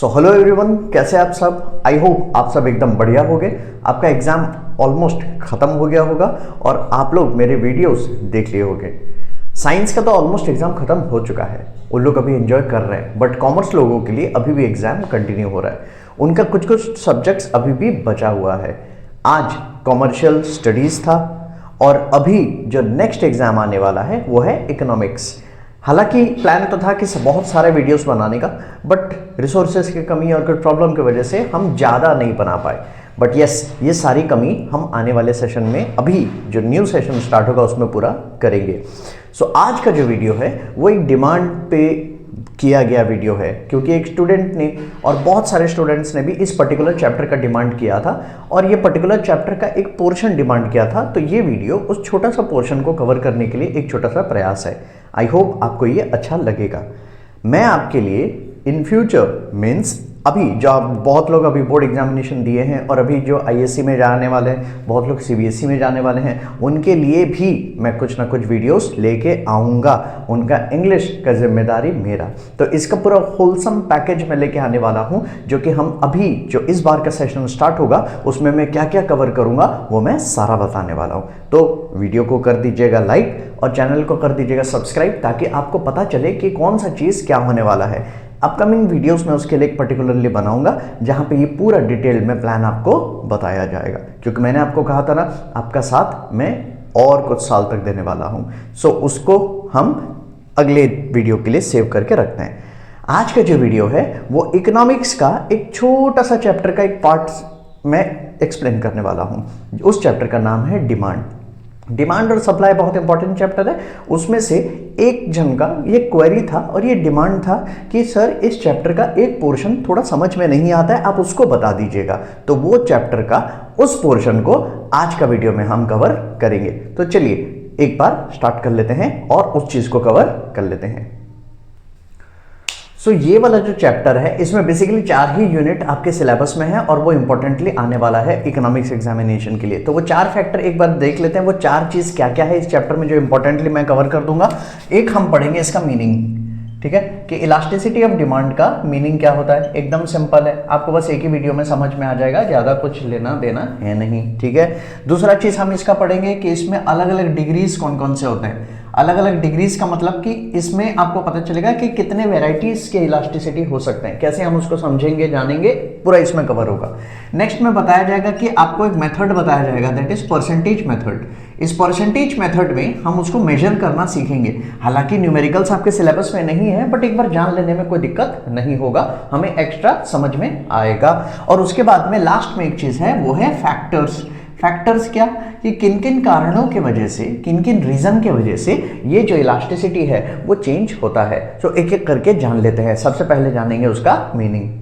Hello everyone, कैसे आप सब। आई होप आप सब एकदम बढ़िया होंगे। आपका एग्ज़ाम ऑलमोस्ट ख़त्म हो गया होगा और आप लोग मेरे वीडियोस देख लिए होंगे। साइंस का तो ऑलमोस्ट एग्ज़ाम ख़त्म हो चुका है, वो लोग अभी एंजॉय कर रहे हैं, बट कॉमर्स लोगों के लिए अभी भी एग्ज़ाम कंटिन्यू हो रहा है। उनका कुछ कुछ सब्जेक्ट्स अभी भी बचा हुआ है। आज कॉमर्शियल स्टडीज़ था और अभी जो नेक्स्ट एग्ज़ाम आने वाला है वो है इकोनॉमिक्स। हालांकि प्लान तो था कि बहुत सारे वीडियोस बनाने का, बट रिसोर्सेज की कमी और कुछ प्रॉब्लम की वजह से हम ज़्यादा नहीं बना पाए। बट यस, ये सारी कमी हम आने वाले सेशन में, अभी जो न्यू सेशन स्टार्ट होगा उसमें पूरा करेंगे। आज का जो वीडियो है वो एक डिमांड पे किया गया वीडियो है, क्योंकि एक स्टूडेंट ने और बहुत सारे स्टूडेंट्स ने भी इस पर्टिकुलर चैप्टर का डिमांड किया था और ये पर्टिकुलर चैप्टर का एक पोर्शन डिमांड किया था। तो ये वीडियो उस छोटा सा पोर्शन को कवर करने के लिए एक छोटा सा प्रयास है। आई होप आपको ये अच्छा लगेगा। मैं आपके लिए इन फ्यूचर मीन्स अभी जो आप बहुत लोग अभी बोर्ड एग्जामिनेशन दिए हैं और अभी जो आईएससी में जाने वाले हैं, बहुत लोग सीबीएसई में जाने वाले हैं, उनके लिए भी मैं कुछ ना कुछ वीडियोस लेके आऊँगा। उनका इंग्लिश का जिम्मेदारी मेरा। तो इसका पूरा होलसम पैकेज मैं लेके आने वाला हूँ, जो कि हम अभी जो इस बार का सेशन स्टार्ट होगा उसमें मैं क्या क्या कवर करूँगा वो मैं सारा बताने वाला हूँ। तो वीडियो को कर दीजिएगा लाइक और चैनल को कर दीजिएगा सब्सक्राइब, ताकि आपको पता चले कि कौन सा चीज़ क्या होने वाला है। अपकमिंग वीडियोस में उसके लिए एक पर्टिकुलरली बनाऊंगा जहां पे ये पूरा डिटेल में प्लान आपको बताया जाएगा, क्योंकि मैंने आपको कहा था ना, आपका साथ मैं और कुछ साल तक देने वाला हूं। उसको हम अगले वीडियो के लिए सेव करके रखते हैं। आज का जो वीडियो है वो इकोनॉमिक्स का एक छोटा सा चैप्टर का एक पार्ट मैं एक्सप्लेन करने वाला हूं। उस चैप्टर का नाम है डिमांड और सप्लाई। बहुत इंपॉर्टेंट चैप्टर है। उसमें से एक जन का ये क्वेरी था और ये डिमांड था कि सर इस चैप्टर का एक पोर्शन थोड़ा समझ में नहीं आता है, आप उसको बता दीजिएगा। तो वो चैप्टर का उस पोर्शन को आज का वीडियो में हम कवर करेंगे। तो चलिए एक बार स्टार्ट कर लेते हैं और उस चीज को कवर कर लेते हैं। ये वाला जो चैप्टर है इसमें बेसिकली 4 ही यूनिट आपके सिलेबस में है और वो इंपॉर्टेंटली आने वाला है इकोनॉमिक्स एग्जामिनेशन के लिए। तो वो 4 फैक्टर एक बार देख लेते हैं, वो 4 चीज क्या क्या है इस चैप्टर में जो इंपॉर्टेंटली मैं कवर कर दूंगा। एक हम पढ़ेंगे इसका मीनिंग, ठीक है, कि इलास्टिसिटी ऑफ डिमांड का मीनिंग क्या होता है। एकदम सिंपल है, आपको बस एक ही वीडियो में समझ में आ जाएगा, ज्यादा कुछ लेना देना है नहीं, ठीक है। दूसरा चीज हम इसका पढ़ेंगे कि इसमें अलग अलग डिग्रीज कौन कौन से होते हैं। अलग अलग डिग्रीज का मतलब कि इसमें आपको पता चलेगा कि कितने वेराइटीज के इलास्टिसिटी हो सकते हैं, कैसे हम उसको समझेंगे जानेंगे, पूरा इसमें कवर होगा। नेक्स्ट में बताया जाएगा कि आपको एक मेथड बताया जाएगा, दैट इज परसेंटेज मेथड। इस परसेंटेज मेथड में हम उसको मेजर करना सीखेंगे। हालांकि न्यूमेरिकल्स आपके सिलेबस में नहीं है, बट एक बार जान लेने में कोई दिक्कत नहीं होगा, हमें एक्स्ट्रा समझ में आएगा। और उसके बाद में लास्ट में एक चीज है, वो है फैक्टर्स। फैक्टर्स क्या, कि किन किन कारणों के वजह से, किन किन रीजन के वजह से ये जो इलास्टिसिटी है वो चेंज होता है। एक एक करके जान लेते हैं। सबसे पहले जानेंगे उसका मीनिंग।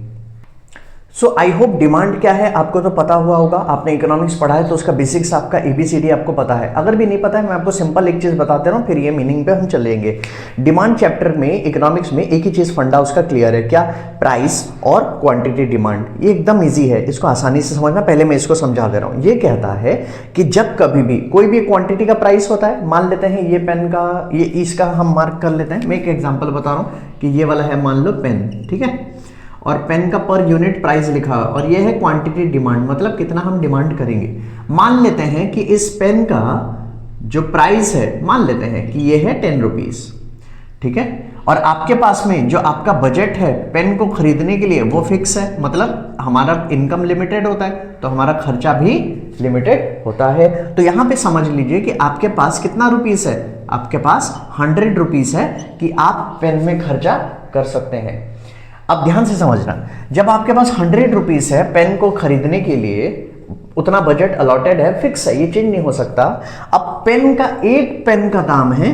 आई होप डिमांड क्या है आपको तो पता हुआ होगा, आपने इकोनॉमिक्स पढ़ा है तो उसका बेसिक्स आपका ABCD आपको पता है। अगर भी नहीं पता है मैं आपको सिंपल एक चीज बताते रहूं, फिर ये मीनिंग पे हम चलेंगे। डिमांड चैप्टर में इकोनॉमिक्स में एक ही चीज फंडा उसका क्लियर है, क्या, प्राइस और क्वांटिटी डिमांड। ये एकदम ईजी है, इसको आसानी से समझना। पहले मैं इसको समझा दे रहा हूं। ये कहता है कि जब कभी भी कोई भी क्वांटिटी का प्राइस होता है, मान लेते हैं ये पेन का, ये इसका हम मार्क कर लेते हैं। मैं एक एग्जाम्पल बता रहा हूं कि ये वाला है, मान लो पेन, ठीक है, और पेन का पर यूनिट प्राइस लिखा है और ये है क्वांटिटी डिमांड, मतलब कितना हम डिमांड करेंगे। मान लेते हैं कि इस पेन का जो प्राइस है, मान लेते हैं कि ये है 10 रुपीज, ठीक है, और आपके पास में जो आपका बजट है पेन को खरीदने के लिए वो फिक्स है, मतलब हमारा इनकम लिमिटेड होता है तो हमारा खर्चा भी लिमिटेड होता है। तो यहां पे समझ लीजिए कि आपके पास कितना रुपीस है, आपके पास 100 रुपीस है कि आप पेन में खर्चा कर सकते हैं। अब ध्यान से समझना, जब आपके पास 100 रुपीस है पेन को खरीदने के लिए, उतना बजट अलॉटेड है, फिक्स है, ये चेंज नहीं हो सकता। अब पेन का, एक पेन का दाम है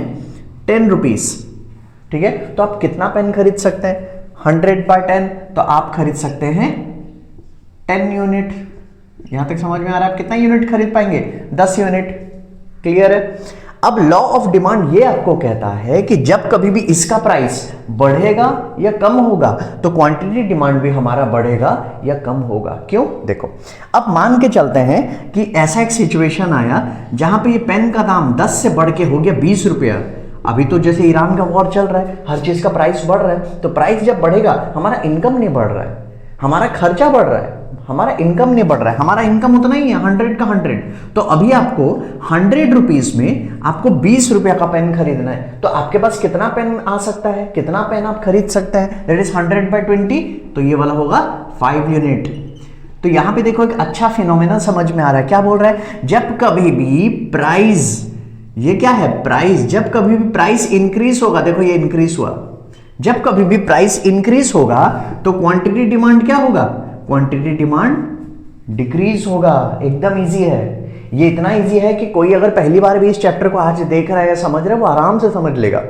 10 रुपीस, ठीक है, तो आप कितना पेन खरीद सकते हैं, 100/10, तो आप खरीद सकते हैं 10 यूनिट। यहां तक समझ में आ रहा है, आप कितना यूनिट खरीद पाएंगे, 10 यूनिट। क्लियर है। अब लॉ ऑफ डिमांड ये आपको कहता है कि जब कभी भी इसका प्राइस बढ़ेगा या कम होगा तो क्वांटिटी डिमांड भी हमारा बढ़ेगा या कम होगा। क्यों, देखो, अब मान के चलते हैं कि ऐसा एक सिचुएशन आया जहां पे ये पेन का दाम 10 से बढ़ के हो गया 20 रुपया। अभी तो जैसे ईरान का वॉर चल रहा है, हर चीज का प्राइस बढ़ रहा है, तो प्राइस जब बढ़ेगा हमारा इनकम नहीं बढ़ रहा है, हमारा खर्चा बढ़ रहा है, हमारा इनकम नहीं बढ़ रहा है, हमारा इनकम उतना ही है 100 का 100। तो अभी आपको 100 रुपीज में आपको 20 रुपया का पेन खरीदना है, तो आपके पास कितना पेन आ सकता है, कितना पेन आप खरीद सकते हैं, दैट इज 100/20, तो ये वाला होगा 5 यूनिट। तो यहां पे देखो एक अच्छा फिनोमेना समझ में आ रहा है, क्या बोल रहा है, जब कभी भी प्राइस, ये क्या है प्राइस, जब कभी भी प्राइस इंक्रीज होगा, देखो ये इंक्रीज हुआ, जब कभी भी प्राइस इंक्रीज होगा तो क्वांटिटी डिमांड क्या होगा, क्वांटिटी डिमांड डिक्रीज होगा। एकदम इजी है, ये इतना इजी है कि कोई अगर पहली बार भी इस चैप्टर को आज देख रहा है या समझ रहा है वो आराम से समझ लेगा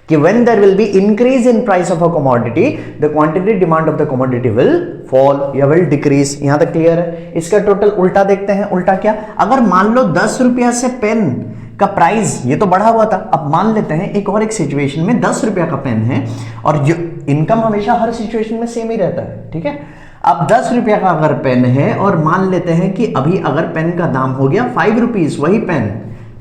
कि when there will be increase in price of a commodity, the quantity demand of the commodity will fall या will decrease। यहां तक क्लियर है। इसका टोटल उल्टा देखते हैं, उल्टा क्या, अगर मान लो 10 रुपया से पेन का प्राइस ये तो बढ़ा हुआ था, अब मान लेते हैं एक और एक सिचुएशन में 10 रुपया का पेन है और इनकम हमेशा हर सिचुएशन में सेम ही रहता है, ठीक है। अब 10 रुपया का अगर पेन है और मान लेते हैं कि अभी अगर पेन का दाम हो गया 5 रुपीज, वही पेन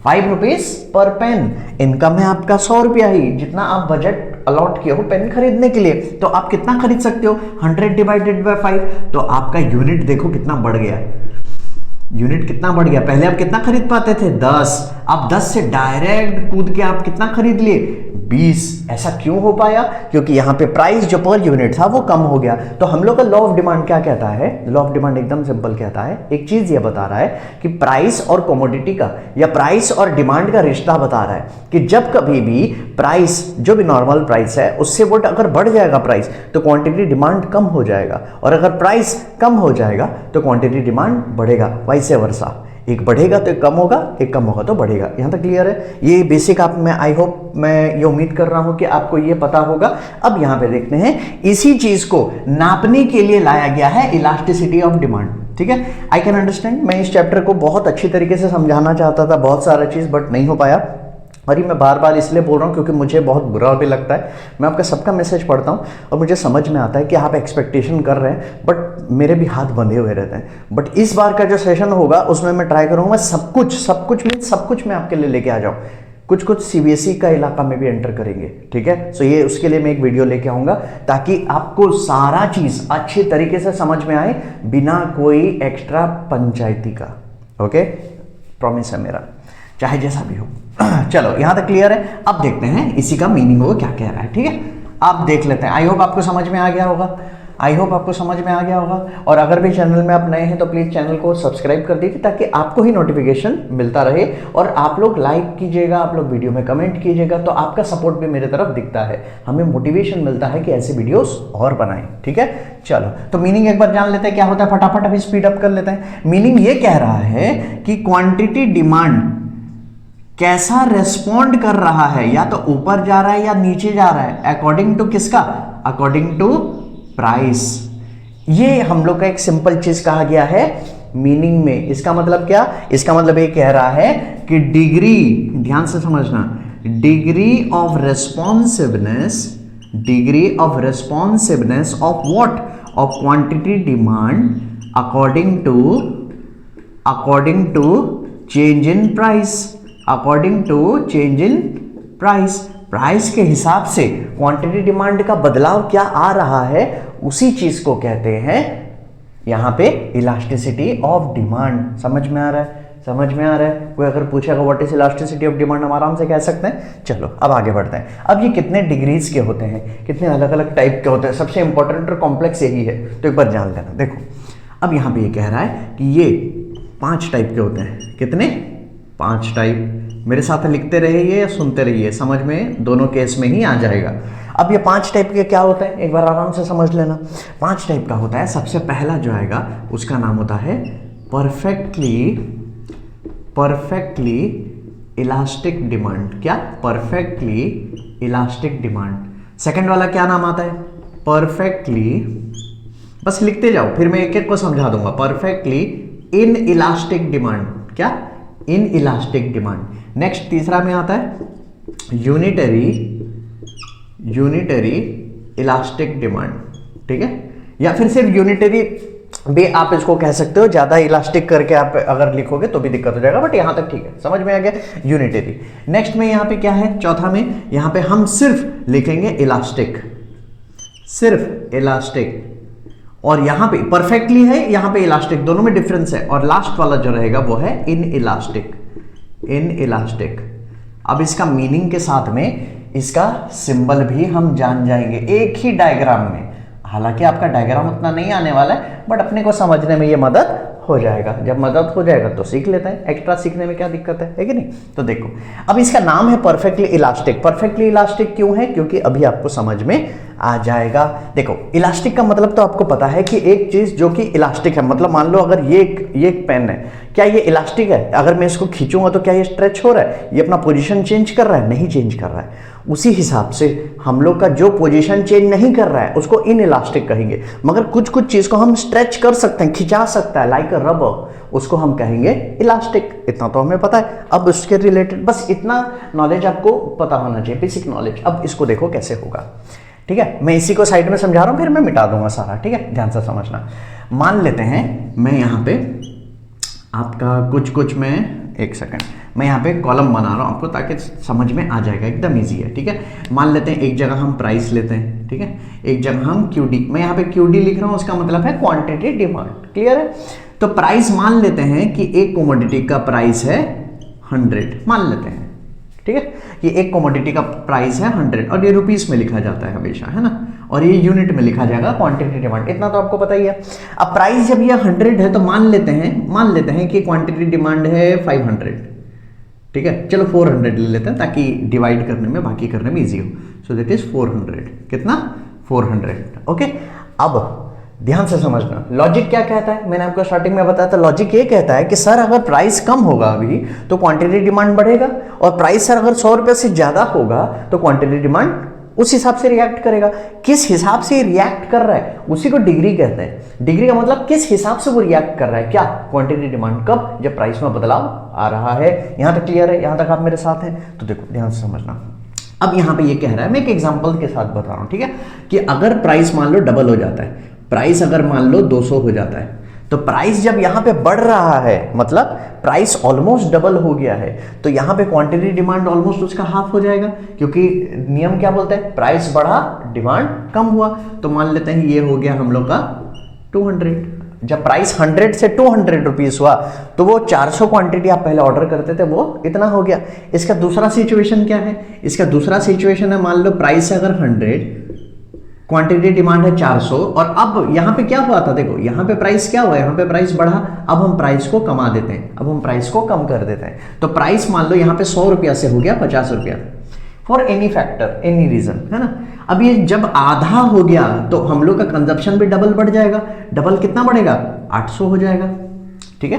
5 रुपीज पर पेन, इनकम है आपका 100 रुपया ही, जितना आप बजट अलॉट किए हो पेन खरीदने के लिए, तो आप कितना खरीद सकते हो 100/5, तो आपका यूनिट देखो कितना बढ़ गया, यूनिट कितना बढ़ गया। पहले आप कितना खरीद पाते थे 10, अब 10 से डायरेक्ट कूद के आप कितना खरीद लिए 20। ऐसा क्यों हो पाया, क्योंकि यहां पे प्राइस जो पर यूनिट था वो कम हो गया। तो हम लोग का लॉ ऑफ डिमांड क्या कहता है, लॉ ऑफ डिमांड एकदम सिंपल कहता है, एक चीज ये बता रहा है कि प्राइस और कमोडिटी का या प्राइस और डिमांड का रिश्ता बता रहा है कि जब कभी भी प्राइस जो भी नॉर्मल प्राइस है उससे वो अगर बढ़ जाएगा प्राइस तो क्वांटिटी डिमांड कम हो जाएगा, और अगर प्राइस कम हो जाएगा तो क्वांटिटी डिमांड बढ़ेगा, वाइस वर्सा। एक बढ़ेगा तो एक कम होगा, एक कम होगा तो बढ़ेगा। यहां तक क्लियर है। ये बेसिक आप, मैं आई होप, मैं ये उम्मीद कर रहा हूं कि आपको ये पता होगा। अब यहां पे देखते हैं, इसी चीज को नापने के लिए लाया गया है इलास्टिसिटी ऑफ डिमांड, ठीक है। आई कैन अंडरस्टैंड, मैं इस चैप्टर को बहुत अच्छी तरीके से समझाना चाहता था, बहुत सारा चीज, बट नहीं हो पाया। और ये मैं बार बार इसलिए बोल रहा हूँ क्योंकि मुझे बहुत बुरा भी लगता है। मैं आपका सबका मैसेज पढ़ता हूँ और मुझे समझ में आता है कि आप एक्सपेक्टेशन कर रहे हैं, बट मेरे भी हाथ बंधे हुए रहते हैं। बट इस बार का जो सेशन होगा उसमें मैं ट्राई करूँगा सब कुछ मैं आपके लिए लेके आ जाऊँ। कुछ सीबीएसई का इलाका में भी एंटर करेंगे, ठीक है। सो ये उसके लिए मैं एक वीडियो लेके आऊँगा ताकि आपको सारा चीज़ अच्छे तरीके से समझ में आए बिना कोई एक्स्ट्रा पंचायती का। ओके, प्रॉमिस है मेरा, चाहे जैसा भी हो। चलो यहां तक क्लियर है। अब देखते हैं इसी का मीनिंग वो क्या कह रहा है, ठीक है। आप देख लेते हैं, आई होप आपको समझ में आ गया होगा, आई होप आपको समझ में आ गया होगा। और अगर भी चैनल में आप नए हैं तो प्लीज़ चैनल को सब्सक्राइब कर दीजिए ताकि आपको ही नोटिफिकेशन मिलता रहे। और आप लोग लाइक कीजिएगा, आप लोग वीडियो में कमेंट कीजिएगा, तो आपका सपोर्ट भी मेरे तरफ दिखता है, हमें मोटिवेशन मिलता है कि ऐसे वीडियोस और बनाएं, ठीक है। चलो तो मीनिंग एक बार जान लेते हैं क्या होता है, फटाफट अभी स्पीड अप कर लेते हैं। मीनिंग ये कह रहा है कि क्वांटिटी डिमांड कैसा रेस्पॉन्ड कर रहा है, या तो ऊपर जा रहा है या नीचे जा रहा है, अकॉर्डिंग टू किसका, अकॉर्डिंग टू प्राइस। ये हम लोग का एक सिंपल चीज कहा गया है मीनिंग में। इसका मतलब क्या, इसका मतलब ये कह रहा है कि डिग्री, ध्यान से समझना, degree of responsiveness, degree of responsiveness of what, of quantity demand according to change in price, according to change in price. Price के हिसाब से क्वांटिटी डिमांड का बदलाव क्या आ रहा है, उसी चीज को कहते हैं यहां पे इलास्टिसिटी ऑफ डिमांड। समझ में आ रहा है, समझ में आ रहा है। कोई अगर पूछेगा what is elasticity of demand, हम आराम से कह सकते हैं। चलो अब आगे बढ़ते हैं। अब ये कितने डिग्रीज के होते हैं, कितने अलग अलग टाइप के होते हैं, सबसे इंपॉर्टेंट और कॉम्प्लेक्स यही है, तो एक बार जान लेना। देखो अब यहां पे ये कह रहा है कि ये 5 टाइप के होते हैं। कितने, 5 टाइप। मेरे साथ लिखते रहिए या सुनते रहिए, समझ में दोनों केस में ही आ जाएगा। अब ये 5 टाइप के क्या होता है, एक बार आराम से समझ लेना। 5 टाइप का होता है। सबसे पहला जो आएगा उसका नाम होता है परफेक्टली इलास्टिक डिमांड। क्या, परफेक्टली इलास्टिक डिमांड। सेकंड वाला क्या नाम आता है, परफेक्टली, बस लिखते जाओ फिर मैं एक एक को समझा दूंगा। Perfectly in elastic demand. क्या, इन इलास्टिक डिमांड। नेक्स्ट तीसरा में आता है यूनिटरी इलास्टिक डिमांड, ठीक है। या फिर सिर्फ यूनिटरी भी आप इसको कह सकते हो, ज्यादा इलास्टिक करके आप अगर लिखोगे तो भी दिक्कत हो जाएगा, बट यहां तक ठीक है, समझ में आ गया, यूनिटरी। नेक्स्ट में यहां पे क्या है, चौथा में यहां पे हम सिर्फ लिखेंगे इलास्टिक, सिर्फ इलास्टिक। और यहां पे परफेक्टली है, यहां पे इलास्टिक, दोनों में डिफरेंस है। और लास्ट वाला जो रहेगा वो है इन इलास्टिक, इन इलास्टिक। अब इसका मीनिंग के साथ में इसका सिंबल भी हम जान जाएंगे एक ही डायग्राम में। हालांकि आपका डायग्राम उतना नहीं आने वाला है, बट अपने को समझने में ये मदद हो जाएगा। जब मदद हो जाएगा तो सीख लेते हैं, एक्स्ट्रा सीखने में क्या दिक्कत है कि नहीं। तो देखो अब इसका नाम है परफेक्टली इलास्टिक। परफेक्टली इलास्टिक क्यों है? क्योंकि अभी आपको समझ में आ जाएगा। देखो इलास्टिक का मतलब तो आपको पता है कि एक चीज जो कि इलास्टिक है, मतलब मान लो अगर ये एक पेन है, क्या ये इलास्टिक है? अगर मैं इसको खींचूंगा तो क्या ये स्ट्रेच हो रहा है? ये अपना पोजीशन चेंज कर रहा है? नहीं चेंज कर रहा है। उसी हिसाब से हम लोग का जो पोजीशन चेंज नहीं कर रहा है उसको इन इलास्टिक कहेंगे। मगर कुछ कुछ चीज को हम स्ट्रेच कर सकते हैं, खिंचा सकता है, लाइक अ रबर, उसको हम कहेंगे इलास्टिक। इतना तो हमें पता है। अब उसके रिलेटेड बस इतना नॉलेज आपको पता होना चाहिए, बेसिक नॉलेज। अब इसको देखो कैसे होगा, ठीक है। मैं इसी को साइड में समझा रहा हूं, फिर मैं मिटा दूंगा सारा, ठीक है। ध्यान से समझना। मान लेते हैं मैं यहां पे आपका कुछ मैं एक सेकंड, मैं यहाँ पे कॉलम बना रहा हूँ आपको, ताकि समझ में आ जाएगा, एकदम इजी है, ठीक है। मान लेते हैं एक जगह हम प्राइस लेते हैं, ठीक है, एक जगह हम क्यूडी, मैं यहाँ पे क्यूडी लिख रहा हूँ, उसका मतलब है क्वांटिटी डिमांड। क्लियर है? तो प्राइस मान लेते हैं कि एक कमोडिटी का प्राइस है 100, मान लेते हैं, ठीक है। ये एक कमोडिटी का प्राइस है 100 और ये रुपीस में लिखा जाता है हमेशा, है ना, और ये यूनिट में लिखा जाएगा क्वांटिटी डिमांड। इतना तो आपको पता ही है। अब प्राइस जब ये 100 है तो मान लेते हैं कि क्वांटिटी डिमांड है 500, ठीक है। चलो 400 ले लेते हैं ताकि डिवाइड करने में, बाकी करने में इजी हो। So that is 400। कितना? 400। ओके। अब ध्यान से समझना, लॉजिक क्या कहता है। मैंने आपको स्टार्टिंग में बताया था, लॉजिक ये कहता है कि सर अगर प्राइस कम होगा अभी तो क्वांटिटी डिमांड बढ़ेगा, और प्राइस सर अगर 100 रुपये से ज्यादा होगा तो क्वांटिटी डिमांड उस हिसाब से रिएक्ट करेगा। किस हिसाब से रिएक्ट कर रहा है उसी को डिग्री कहते हैं। डिग्री का मतलब किस हिसाब से वो रिएक्ट कर रहा है, क्या क्वांटिटी डिमांड, कब? जब प्राइस में बदलाव आ रहा है। यहां तक क्लियर है? यहां तक आप मेरे साथ हैं? तो देखो ध्यान से समझना। अब यहां पे ये कह रहा है, मैं एक एग्जांपल के साथ बता रहा हूं, ठीक है, कि अगर प्राइस मान लो डबल हो जाता है, प्राइस अगर मान लो 200 हो जाता है, तो प्राइस जब यहां पे बढ़ रहा है, मतलब प्राइस ऑलमोस्ट डबल हो गया है, तो यहां पे क्वांटिटी डिमांड ऑलमोस्ट उसका हाफ हो जाएगा, क्योंकि नियम क्या बोलता है, प्राइस बढ़ा डिमांड कम हुआ। तो मान लेते हैं ये हो गया हम लोग का 200। जब प्राइस 100 से 200 रुपीज हुआ तो वो 400 क्वांटिटी आप पहले ऑर्डर करते थे वो इतना हो गया। इसका दूसरा सिचुएशन क्या है? इसका दूसरा सिचुएशन है, मान लो प्राइस अगर 100, क्वांटिटी डिमांड है 400, और अब यहां पे क्या हुआ था, देखो यहां पे प्राइस क्या हुआ, यहां पे प्राइस बढ़ा, अब हम प्राइस को कमा देते हैं, अब हम प्राइस को कम कर देते हैं। तो प्राइस मान लो यहां पे 100 रुपया से हो गया 50 रुपया, for any factor, any reason, है ना। अब ये जब आधा हो गया तो हम लोग का कंजप्शन भी डबल बढ़ जाएगा। डबल कितना बढ़ेगा? 800 हो जाएगा। ठीक है,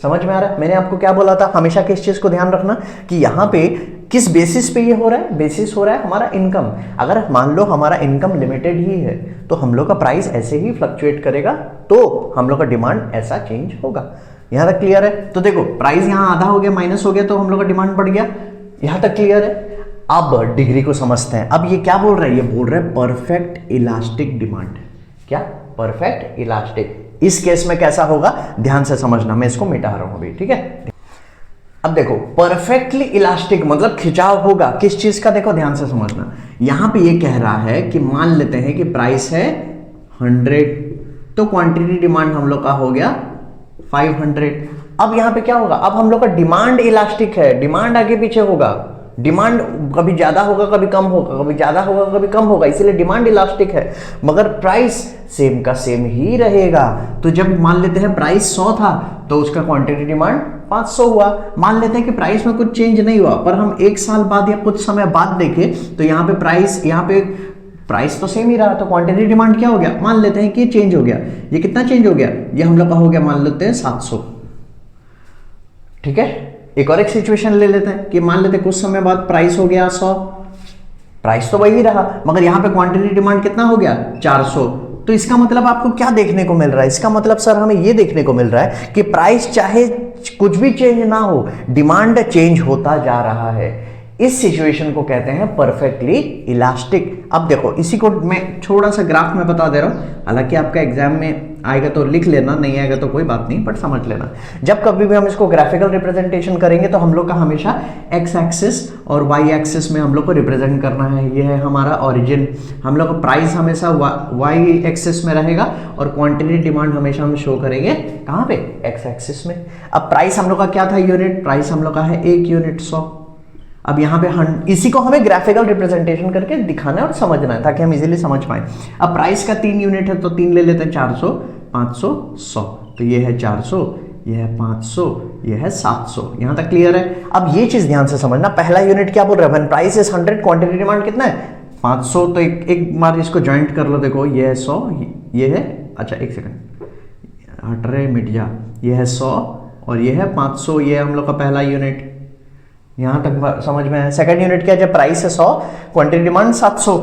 समझ में आ रहा है? मैंने आपको क्या बोला था, हमेशा किस चीज को ध्यान रखना कि यहाँ पे किस बेसिस पे ये हो रहा है, बेसिस हो रहा है हमारा इनकम। अगर मान लो हमारा इनकम लिमिटेड ही है तो हम लोग का प्राइस ऐसे ही फ्लक्चुएट करेगा, तो हम लोग का डिमांड ऐसा चेंज होगा। यहां तक क्लियर है? तो देखो प्राइस यहां आधा हो गया, माइनस हो गया, तो हम लोग का डिमांड बढ़ गया। यहां तक क्लियर है? अब डिग्री को समझते हैं। अब ये क्या बोल रहा है? ये बोल रहा है परफेक्ट इलास्टिक डिमांड। क्या? Perfect elastic. इस केस में कैसा होगा, ध्यान से समझना, मैं इसको मिटा रहा हूं अभी, ठीक है। अब देखो परफेक्टली इलास्टिक मतलब खिंचाव होगा किस चीज का, देखो ध्यान से समझना। यहां पे ये कह रहा है कि मान लेते हैं कि प्राइस है 100, तो क्वांटिटी डिमांड हम लोग का हो गया 500। अब यहां पे क्या होगा, अब हम लोग का डिमांड इलास्टिक है, डिमांड आगे पीछे होगा, डिमांड कभी ज्यादा होगा कभी कम होगा, कभी ज्यादा होगा कभी कम होगा, इसीलिए डिमांड इलास्टिक है। मगर प्राइस सेम का सेम ही रहेगा। तो जब मान लेते हैं प्राइस 100 था तो उसका क्वांटिटी डिमांड 500 हुआ। मान लेते हैं कि प्राइस में कुछ चेंज नहीं हुआ, पर हम एक साल बाद या कुछ समय बाद देखें तो यहाँ पे प्राइस तो सेम ही रहा, तो क्वांटिटी डिमांड क्या हो गया, मान लेते हैं कि चेंज हो गया। ये कितना चेंज हो गया, ये हम लोग का हो गया, मान लेते हैं 700। ठीक है, एक और एक सिचुएशन ले लेते हैं कि मान लेते हैं कुछ समय बाद प्राइस हो गया 100, प्राइस तो वही रहा मगर यहां पे क्वांटिटी डिमांड कितना हो गया 400। तो इसका मतलब आपको क्या देखने को मिल रहा है, इसका मतलब सर हमें यह देखने को मिल रहा है कि प्राइस चाहे कुछ भी चेंज ना हो, डिमांड चेंज होता जा रहा है। इस सिचुएशन को कहते हैं परफेक्टली इलास्टिक। अब देखो इसी को मैं थोड़ा सा ग्राफ में बता दे रहा हूं, हालांकि आपका एग्जाम में आएगा तो लिख लेना, नहीं आएगा तो कोई बात नहीं, बट समझ लेना। जब कभी भी हम इसको ग्राफिकल रिप्रेजेंटेशन करेंगे तो हम लोग का हमेशा एक्स एक्सिस और वाई एक्सिस में हम लोग को रिप्रेजेंट करना है। ये है हमारा ओरिजिन, हम लोग का प्राइस हमेशा वाई एक्सिस में रहेगा और क्वांटिटी डिमांड हमेशा हम शो करेंगे कहाँ पे, एक्स एक्सिस में। अब प्राइस हम लोग का क्या था यूनिट, प्राइस हम लोग का है 1 यूनिट 100। अब यहाँ पे इसी को हमें ग्राफिकल रिप्रेजेंटेशन करके दिखाना है और समझना है ताकि हम इजीली समझ पाए। अब प्राइस का 3 यूनिट है तो 3 ले लेते हैं, 400 500 100। तो ये है 400, ये है 500, ये है 700। यहाँ तक क्लियर है। अब ये चीज ध्यान से समझना, पहला यूनिट क्या बोल रहा है, when price is 100 quantity demand कितना है 500। तो एक बार इसको ज्वाइंट कर लो, देखो ये है 100, ये है, अच्छा एक सेकंड हट रहे मिट जा, ये है 100 और ये है 500, ये हम लोग का पहला यूनिट। यहां तक समझ में है। सेकंड यूनिट क्या है, जब प्राइस है 100 क्वांटिटी डिमांड 700,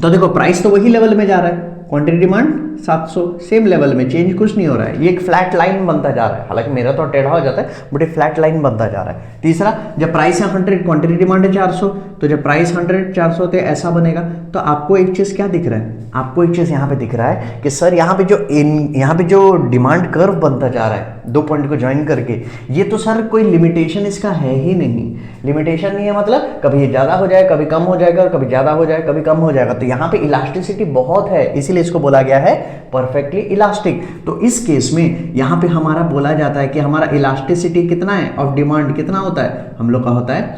तो देखो प्राइस तो वही लेवल में जा रहा है, क्वांटिटी डिमांड 700 सेम लेवल में, चेंज कुछ नहीं हो रहा है। ये एक फ्लैट लाइन बनता जा रहा है, हालांकि मेरा तो टेढ़ा हो जाता है बट एक फ्लैट लाइन बनता जा रहा है। तीसरा, जब प्राइस है 100 क्वांटिटी डिमांड है 400, तो जब प्राइस 100 400 तो ऐसा बनेगा। तो आपको एक चीज क्या दिख रहा है, आपको एक चीज यहाँ पे दिख रहा है कि सर यहाँ पे जो डिमांड कर्व बनता जा रहा है 2 पॉइंट को ज्वाइन करके, ये तो सर कोई लिमिटेशन इसका है ही नहीं। लिमिटेशन नहीं है मतलब कभी ये ज्यादा हो जाए, कभी कम हो जाएगा, कभी ज्यादा हो जाए, कभी कम हो जाएगा। तो यहाँ पे इलास्टिसिटी बहुत है, इसीलिए इसको बोला गया है परफेक्टली इलास्टिक। तो इस केस में यहाँ पे हमारा बोला जाता है कि हमारा इलास्टिसिटी कितना है ऑफ डिमांड कितना होता है, हम लोग का होता है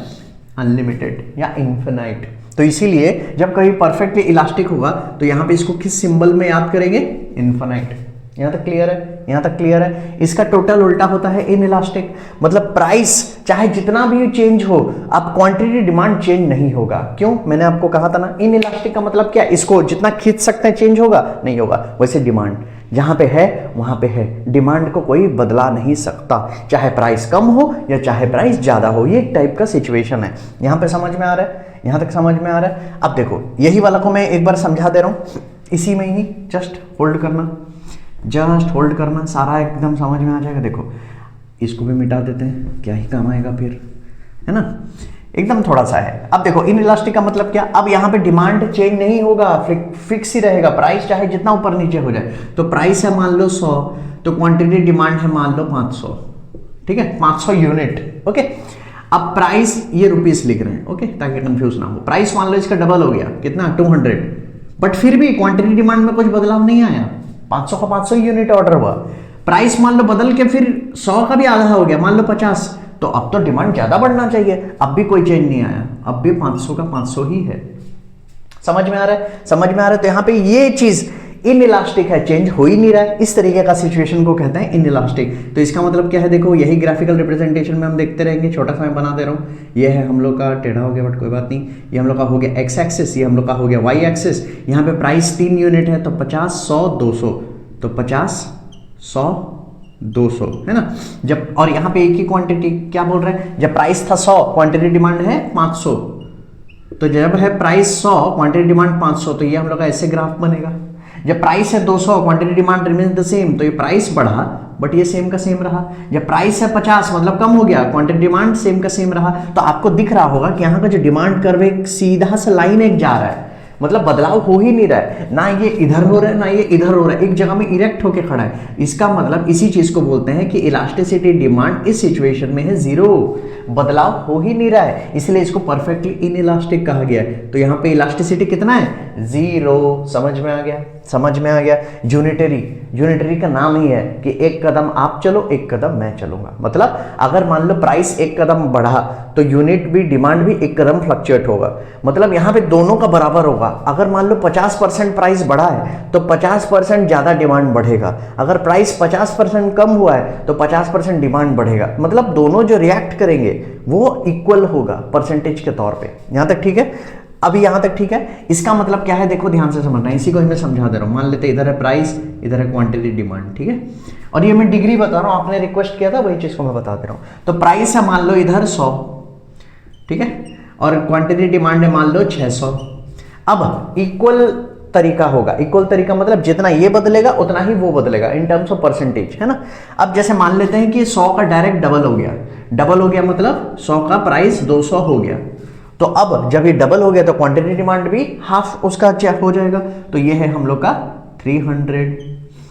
अनलिमिटेड या इन्फिनाइट। तो इसीलिए जब कभी परफेक्टली इलास्टिक होगा तो यहाँ पे इसको किस सिंबल में याद करेंगे, इन्फिनाइट। यहाँ तक क्लियर है, यहाँ तक क्लियर है। इसका टोटल उल्टा होता है इन इलास्टिक, मतलब प्राइस चाहे जितना भी चेंज हो, अब क्वांटिटी डिमांड चेंज नहीं होगा। क्यों, मैंने आपको कहा था ना, इन इलास्टिक का मतलब क्या, इसको जितना खींच सकते हैं चेंज होगा नहीं होगा। वैसे डिमांड जहां पे है वहां पे है, डिमांड को कोई बदला नहीं सकता, चाहे प्राइस कम हो या चाहे प्राइस ज्यादा हो। ये एक टाइप का सिचुएशन है। यहां पे समझ में आ रहा है, यहां तक समझ में आ रहा है। अब देखो यही वाला को मैं एक बार समझा दे रहा हूं, इसी में ही जस्ट होल्ड करना, जस्ट होल्ड करना, सारा एकदम समझ में आ जाएगा। देखो इसको भी मिटा देते हैं, क्या ही काम आएगा फिर, है ना, एकदम थोड़ा सा है। अब देखो इन इलास्टिक का मतलब क्या, अब यहाँ पे डिमांड चेंज नहीं होगा, फिक्स ही रहेगा, प्राइस चाहे जितना ऊपर नीचे हो जाए। तो प्राइस है मान लो 100, तो क्वांटिटी डिमांड है मान लो 500, ठीक है, 500 यूनिट, ओके। अब प्राइस ये रुपीस लिख रहे हैं, ओके, ताकि कंफ्यूज ना हो। प्राइस मान लो इसका डबल हो गया, कितना 200, बट फिर भी क्वांटिटी डिमांड में कुछ बदलाव नहीं आया, 500 का 500 यूनिट ऑर्डर हुआ। प्राइस मान लो बदल के फिर 100 का भी आधा हो गया, मान लो 50, तो अब तो डिमांड ज्यादा बढ़ना चाहिए, अब भी कोई चेंज नहीं आया, अब भी 500 का 500 ही है। समझ में आ रहा है, समझ में आ रहा है। तो यहाँ पे ये चीज इन इलास्टिक है, चेंज हो ही नहीं रहा है, इस तरीके का सिचुएशन को कहते हैं इन इलास्टिक। तो इसका मतलब क्या है, देखो यही ग्राफिकल रिप्रेजेंटेशन में हम देखते रहेंगे। छोटा सा मैं बना दे रहा हूँ, ये है हम लोग का, टेढ़ा हो गया बट कोई बात नहीं, ये हम लोग का हो गया एक्स एक्सिस, ये हम लोग का हो गया वाई एक्सिस। यहाँ पे प्राइस 3 यूनिट है, तो 50 100 200, तो 50 100 200, है ना। जब और यहाँ पे एक ही क्वांटिटी क्या बोल रहे हैं, जब प्राइस था 100 क्वांटिटी डिमांड है 500, तो जब है प्राइस 100 क्वांटिटी डिमांड 500, तो ये हम लोग का ऐसे ग्राफ बनेगा। जब प्राइस है 200 quantity demand remains the same, तो ये प्राइस बढ़ा बट ये सेम का सेम रहा। जब प्राइस है 50 मतलब कम हो गया, क्वांटिटी डिमांड सेम का सेम रहा। तो आपको दिख रहा होगा कि यहाँ का जो डिमांड कर्व एक सीधा सा लाइन एक जा रहा है, मतलब बदलाव हो ही नहीं रहा है, ना ये इधर हो रहा है ना ये इधर हो रहा है, एक जगह में इरेक्ट होके खड़ा है। इसका मतलब इसी चीज को बोलते हैं कि इलास्टिसिटी डिमांड इस सिचुएशन में है 0, बदलाव हो ही नहीं रहा है, इसलिए इसको परफेक्टली इनइलास्टिक कहा गया है। तो यहाँ पे इलास्टिसिटी कितना है 0, समझ में आ गया, समझ में आ गया। यूनिटरी का नाम ही है कि एक कदम आप चलो एक कदम मैं चलूंगा, मतलब अगर मान लो प्राइस एक कदम बढ़ा तो यूनिट भी डिमांड भी एक कदम फ्लक्चुएट होगा, मतलब यहाँ पे दोनों का बराबर होगा। अगर मान लो 50% प्राइस बढ़ा है तो 50% ज्यादा डिमांड बढ़ेगा, अगर प्राइस 50% कम हुआ है तो 50% डिमांड बढ़ेगा, मतलब दोनों जो रिएक्ट करेंगे वो इक्वल होगा परसेंटेज के तौर पे। यहां तक ठीक है, अभी यहां तक ठीक है। इसका मतलब क्या है, देखो ध्यान से समझना, इसी को मैं समझा दे रहा हूं। मान लेते इधर है प्राइस, इधर है क्वांटिटी डिमांड, ठीक है, और ये मैं डिग्री बता रहा हूं, आपने रिक्वेस्ट किया था वही चीज को मैं बता दे रहा हूं। तो प्राइस है मान लो इधर 100, ठीक है, और क्वांटिटी डिमांड है मान लो 600। अब इक्वल तरीका होगा, इक्वल तरीका मतलब जितना ये बदलेगा उतना ही वो बदलेगा इन टर्म्स ऑफ परसेंटेज, है ना। अब जैसे मान लेते हैं कि 100 का डायरेक्ट डबल हो गया, डबल हो गया मतलब 100 का प्राइस 200 हो गया। तो अब जब ये डबल हो गया तो क्वांटिटी डिमांड भी हाफ उसका हो जाएगा। तो ये है हम लोग का 300,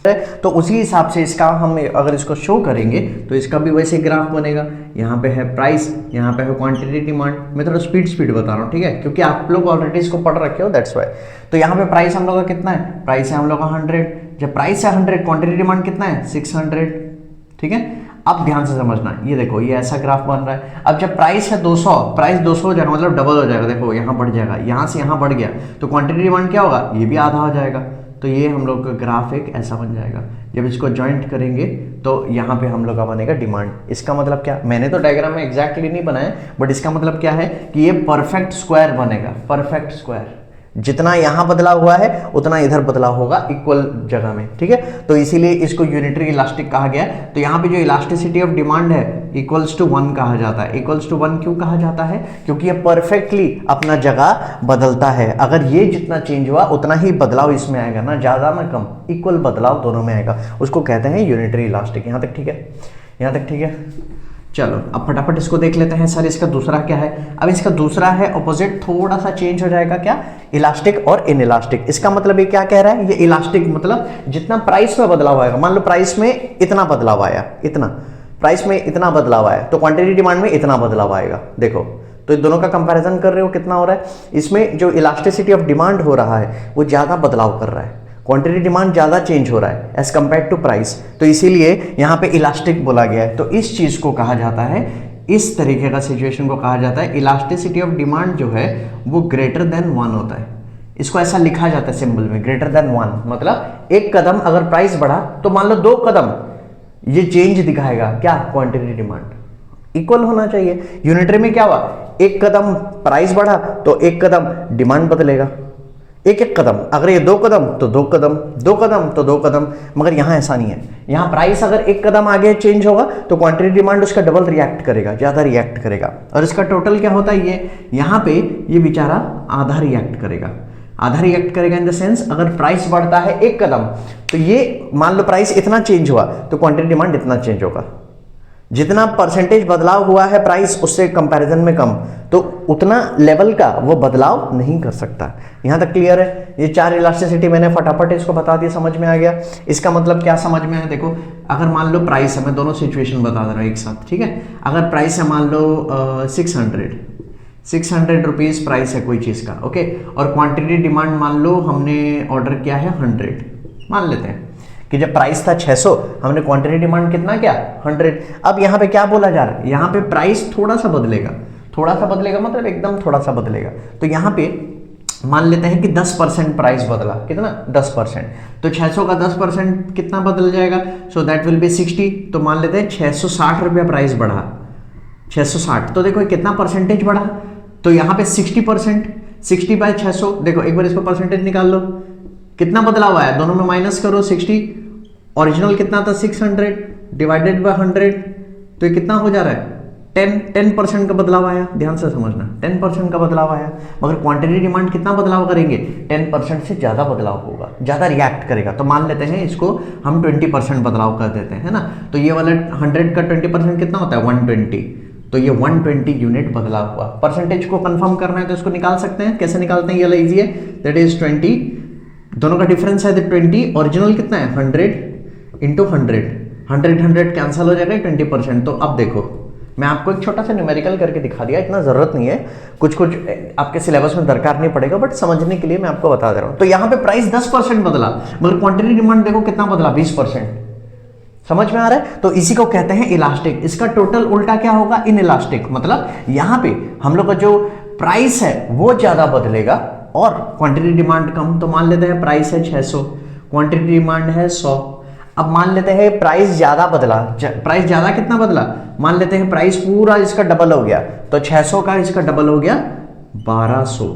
तो उसी हिसाब से इसका हम अगर इसको शो करेंगे तो इसका भी वैसे ग्राफ बनेगा। यहाँ पे है प्राइस, यहाँ पे है क्वांटिटी डिमांड। मैं थोड़ा स्पीड बता रहा हूँ, ठीक है, क्योंकि आप लोग ऑलरेडी इसको पढ़ रखे हो, दैट्स वाई। तो यहाँ पे प्राइस हम लोग का कितना है, प्राइस है हम लोग का 100। जब प्राइस है 100, क्वांटिटी डिमांड कितना है 600, ठीक है। अब ध्यान से समझना, ये देखो ये ऐसा ग्राफ बन रहा है। अब जब प्राइस है 200, प्राइस 200 हो जाएगा मतलब डबल हो जाएगा। देखो यहाँ बढ़ जाएगा, यहाँ से यहाँ बढ़ गया, तो क्वांटिटी डिमांड क्या होगा, ये भी आधा हो जाएगा। तो ये हम लोग का ग्राफ एक ऐसा बन जाएगा। जब इसको जॉइंट करेंगे तो यहाँ पे हम लोग का बनेगा डिमांड। इसका मतलब क्या, मैंने तो डायग्राम में एग्जैक्टली नहीं बनाया, बट इसका मतलब क्या है कि ये परफेक्ट स्क्वायर बनेगा, परफेक्ट स्क्वायर। जितना यहाँ बदलाव हुआ है उतना इधर बदलाव होगा इक्वल जगह में, ठीक है। तो इसीलिए इसको यूनिटरी इलास्टिक कहा गया। तो यहाँ पे जो इलास्टिसिटी ऑफ डिमांड है इक्वल्स टू 1 कहा जाता है। इक्वल्स टू 1 क्यों कहा जाता है, क्योंकि ये परफेक्टली अपना जगह बदलता है। अगर ये जितना चेंज हुआ उतना ही बदलाव इसमें आएगा, ना ज्यादा ना कम, इक्वल बदलाव दोनों में आएगा। उसको कहते हैं यूनिटरी इलास्टिक। यहाँ तक ठीक है, यहाँ तक ठीक है। चलो अब फटाफट इसको देख लेते हैं। सर इसका दूसरा क्या है, अब इसका दूसरा है ऑपोजिट, थोड़ा सा चेंज हो जाएगा, क्या, इलास्टिक और इनइलास्टिक। इसका मतलब ये क्या कह रहा है, ये इलास्टिक मतलब जितना प्राइस में बदलाव आएगा, मान लो प्राइस में इतना बदलाव आया, इतना प्राइस में इतना बदलाव आया, तो क्वांटिटी डिमांड में इतना बदलाव आएगा। देखो तो दोनों का कंपैरिजन कर रहे हो, कितना हो रहा है, इसमें जो इलास्टिसिटी ऑफ डिमांड हो रहा है वो ज्यादा बदलाव कर रहा है, क्वांटिटी डिमांड ज़्यादा चेंज हो रहा है एज कंपेयर टू प्राइस। तो इसीलिए यहाँ पे इलास्टिक बोला गया है। तो इस चीज़ को कहा जाता है, इस तरीके का सिचुएशन को कहा जाता है, इलास्टिसिटी ऑफ डिमांड जो है वो ग्रेटर देन 1 होता है। इसको ऐसा लिखा जाता है सिंबल में, ग्रेटर देन 1, मतलब एक कदम अगर प्राइस बढ़ा तो मान लो 2 कदम ये चेंज दिखाएगा, क्या, क्वांटिटी डिमांड इक्वल होना चाहिए। यूनिटरी में क्या हुआ, एक कदम प्राइस बढ़ा तो एक कदम डिमांड बदलेगा, एक एक कदम। अगर ये 2 कदम तो 2 कदम, 2 कदम तो 2 कदम। मगर यहाँ ऐसा नहीं है, यहाँ प्राइस अगर एक कदम आगे चेंज होगा तो क्वांटिटी डिमांड उसका डबल रिएक्ट करेगा, ज्यादा रिएक्ट करेगा। और इसका टोटल क्या होता है, ये यहाँ पे ये बेचारा आधा रिएक्ट करेगा। आधा रिएक्ट करेगा इन द सेंस, अगर प्राइस बढ़ता है एक कदम तो ये मान लो प्राइस इतना चेंज हुआ तो क्वांटिटी डिमांड इतना चेंज होगा। जितना परसेंटेज बदलाव हुआ है प्राइस उससे कंपैरिजन में कम, तो उतना लेवल का वो बदलाव नहीं कर सकता। यहां तक क्लियर है। ये 4 इलास्टिसिटी मैंने फटाफट इसको बता दिया, समझ में आ गया। इसका मतलब क्या समझ में आया, देखो अगर मान लो प्राइस है, मैं दोनों सिचुएशन बता दे रहा हूँ एक साथ, ठीक है। अगर प्राइस है मान लो 600 रुपीज प्राइस है कोई चीज का, ओके, और क्वांटिटी डिमांड मान लो हमने ऑर्डर किया है 100, मान लेते हैं कि जब प्राइस था 600, हमने क्वांटिटी डिमांड कितना किया 100। अब यहाँ पे क्या बोला जा रहा है, यहाँ पे प्राइस थोड़ा सा बदलेगा, थोड़ा सा बदलेगा मतलब एकदम थोड़ा सा बदलेगा। तो यहाँ पे मान लेते हैं कि 10% प्राइस बदला, कितना, 10%। तो 600 का 10% कितना बदल जाएगा, सो दैट विल बी 60। तो मान लेते हैं 660 रुपया प्राइस बढ़ा, 660। तो देखो कितना परसेंटेज बढ़ा, तो यहाँ पे 60%, 60 बाय 600, देखो एक बार इसको परसेंटेज निकाल लो, कितना बदलाव आया, दोनों में माइनस करो 60। ओरिजिनल कितना था 600 डिवाइडेड बाय 100, तो ये कितना हो जा रहा है 10% का बदलाव आया। ध्यान से समझना, 10% का बदलाव आया। मगर क्वांटिटी डिमांड कितना बदलाव करेंगे, 10% से ज्यादा बदलाव होगा, ज्यादा रिएक्ट करेगा। तो मान लेते हैं इसको हम 20% बदलाव कर देते हैं, है ना। तो ये वाला 100 का 20% कितना होता है 120, तो ये 120 यूनिट बदलाव हुआ। परसेंटेज को कंफर्म करना है तो इसको निकाल सकते हैं, कैसे निकालते हैं, ये इजी है, दैट इज 20, दोनों का डिफरेंस है 20, ओरिजिनल कितना है 100 इंटू 100 कैंसिल हो जाएगा 20%। तो अब देखो मैं आपको एक छोटा सा न्यूमेरिकल करके दिखा दिया, इतना जरूरत नहीं है, कुछ कुछ आपके सिलेबस में दरकार नहीं पड़ेगा, बट समझने के लिए मैं आपको बता दे रहा हूं। तो यहाँ पे प्राइस 10% बदला, मगर क्वांटिटी डिमांड देखो कितना बदला 20%। समझ में आ रहा है। तो इसी को कहते हैं इलास्टिक। इसका टोटल उल्टा क्या होगा, इनइलास्टिक। मतलब यहाँ पे हम लोग का जो प्राइस है वो ज्यादा बदलेगा और क्वांटिटी डिमांड कम। तो मान लेते हैं प्राइस है 600, क्वांटिटी डिमांड है 100। अब मान लेते हैं प्राइस ज्यादा बदला, प्राइस ज्यादा कितना बदला, मान लेते हैं प्राइस पूरा इसका डबल हो गया, तो 600 का इसका डबल हो गया 1200,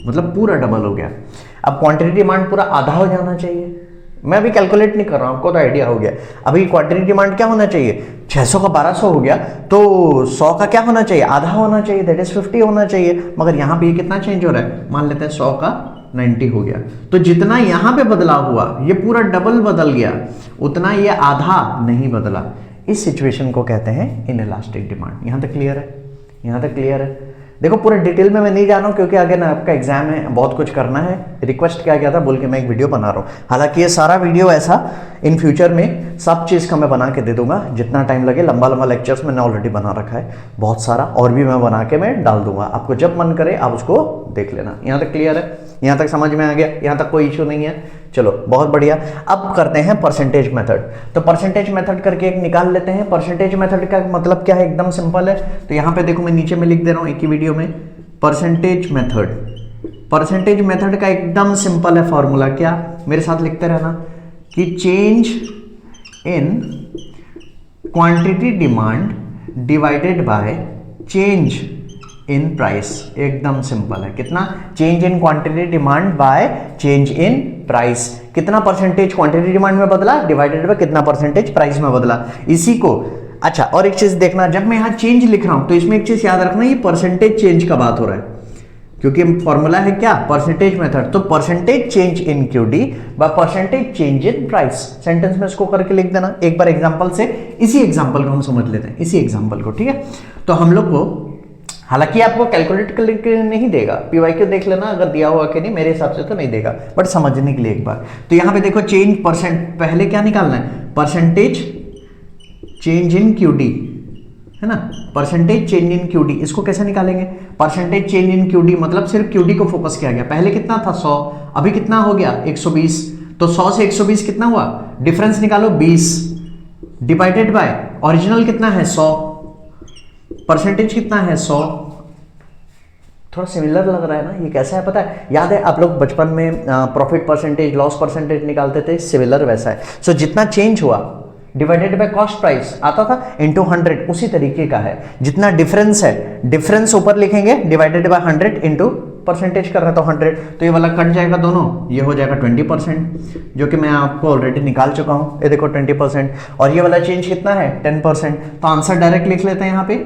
मतलब पूरा डबल हो गया। अब क्वांटिटी डिमांड पूरा आधा हो जाना चाहिए, मैं अभी कैलकुलेट नहीं कर रहा हूं, आपको तो आइडिया हो गया। अभी क्वांटिटी डिमांड क्या होना चाहिए, 600 का 1200 हो गया, तो 100 का क्या होना चाहिए, आधा होना चाहिए, दैट इज 50 होना चाहिए। मगर यहाँ पे ये कितना चेंज हो रहा है, मान लेते हैं 100 का 90 हो गया। तो जितना यहाँ पे बदलाव हुआ ये पूरा डबल बदल गया, उतना ये आधा नहीं बदला। इस सिचुएशन को कहते हैं इनइलास्टिक डिमांड। यहाँ तक क्लियर है, यहाँ तक क्लियर है। देखो पूरे डिटेल में मैं नहीं जा रहा हूँ क्योंकि आगे ना आपका एग्जाम है, बहुत कुछ करना है। रिक्वेस्ट क्या किया था बोल के मैं एक वीडियो बना रहा हूँ। हालांकि ये सारा वीडियो ऐसा इन फ्यूचर में सब चीज़ का मैं बना के दे दूंगा, जितना टाइम लगे। लंबा लंबा लेक्चर्स मैंने ऑलरेडी बना रखा है बहुत सारा, और भी मैं बना के मैं डाल दूंगा। आपको जब मन करे आप उसको देख लेना। यहाँ तक क्लियर है? यहाँ तक समझ में आ गया? यहाँ तक कोई इशू नहीं है? चलो बहुत बढ़िया। अब करते हैं परसेंटेज मेथड। तो परसेंटेज मेथड करके एक निकाल लेते हैं। परसेंटेज मेथड का मतलब क्या है? एकदम सिंपल है। तो यहाँ पे देखो मैं नीचे में लिख दे रहा हूँ एक ही वीडियो में, परसेंटेज मेथड। परसेंटेज मेथड का एकदम सिंपल है फॉर्मूला। क्या? मेरे साथ लिखते रहना कि change in quantity demand divided by change in price. एकदम सिंपल है। कितना? Change in quantity demand by change in price. कितना परसेंटेज क्वांटिटी डिमांड में बदला डिवाइडेड बाय कितना परसेंटेज प्राइस में बदला, इसी को। अच्छा, और एक चीज देखना, जब मैं यहां चेंज लिख रहा हूं तो इसमें एक चीज याद रखना, ये परसेंटेज चेंज का बात हो रहा है क्योंकि फॉर्मूला है क्या? Percentage method. तो percentage change in QD by percentage change in price. Sentence में इसको करके लिख देना एक बार एग्जांपल से। इसी एग्जांपल को हम समझ लेते हैं, इसी एग्जांपल को, ठीक है? तो हम लोग को, हालांकि आपको कैलकुलेट करके नहीं देगा, पीवाईक्यू देख लेना अगर दिया हुआ कि नहीं, मेरे हिसाब से तो नहीं देगा, बट समझने के लिए एक बार। तो यहाँ पे देखो चेंज परसेंट, पहले क्या निकालना है? परसेंटेज चेंज इन क्यूडी, है ना? परसेंटेज चेंज इन क्यूडी, इसको कैसे निकालेंगे? परसेंटेज चेंज इन क्यूडी मतलब सिर्फ क्यूडी को फोकस किया गया। पहले कितना था? 100, अभी कितना हो गया? 120। तो 100 से 120 कितना हुआ? डिफरेंस निकालो 20, डिवाइडेड बाय ओरिजिनल कितना है? 100, परसेंटेज कितना है? 100। थोड़ा सिमिलर लग रहा है ना? ये कैसा है पता है? याद है आप लोग बचपन में प्रॉफिट परसेंटेज, लॉस परसेंटेज निकालते थे, सिमिलर वैसा है। सो जितना चेंज हुआ डिवाइडेड बाय कॉस्ट प्राइस आता था इनटू 100, उसी तरीके का है। जितना डिफरेंस है, डिफरेंस ऊपर लिखेंगे डिवाइडेड बाय 100 इनटू परसेंटेज कर रहा था 100, तो ये वाला कट जाएगा दोनों, ये हो जाएगा 20%, जो कि मैं आपको ऑलरेडी निकाल चुका हूँ। ये देखो 20%, और ये वाला चेंज कितना है? 10%। तो आंसर डायरेक्ट लिख लेते हैं यहाँ पे,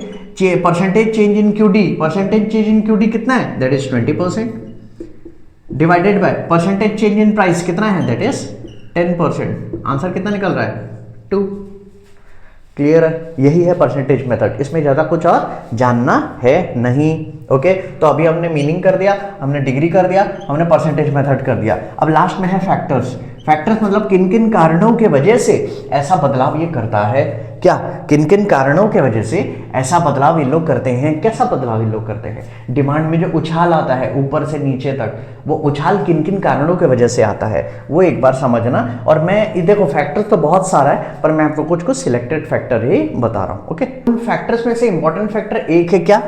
percentage change in QD, percentage change in QD कितना है? That is 20%, divided by percentage change in price कितना है? That is 10%। आंसर कितना निकल रहा है? 2। क्लियर है? यही है परसेंटेज मेथड, इसमें ज्यादा कुछ और जानना है नहीं। ओके, तो अभी हमने मीनिंग कर दिया, हमने डिग्री कर दिया, हमने परसेंटेज मेथड कर दिया। अब लास्ट में है फैक्टर्स। फैक्टर्स मतलब किन किन कारणों के वजह से ऐसा बदलाव ये करता है। क्या? किन किन कारणों के वजह से ऐसा बदलाव ये लोग करते हैं। कैसा बदलाव ये लोग करते हैं? डिमांड में जो उछाल आता है ऊपर से नीचे तक, वो उछाल किन किन कारणों की वजह से आता है वो एक बार समझना। और मैं देखो फैक्टर तो बहुत सारा है, पर मैं आपको कुछ सिलेक्टेड फैक्टर ही बता रहा हूँ। ओके, फैक्टर्स में से इंपॉर्टेंट फैक्टर एक है। क्या?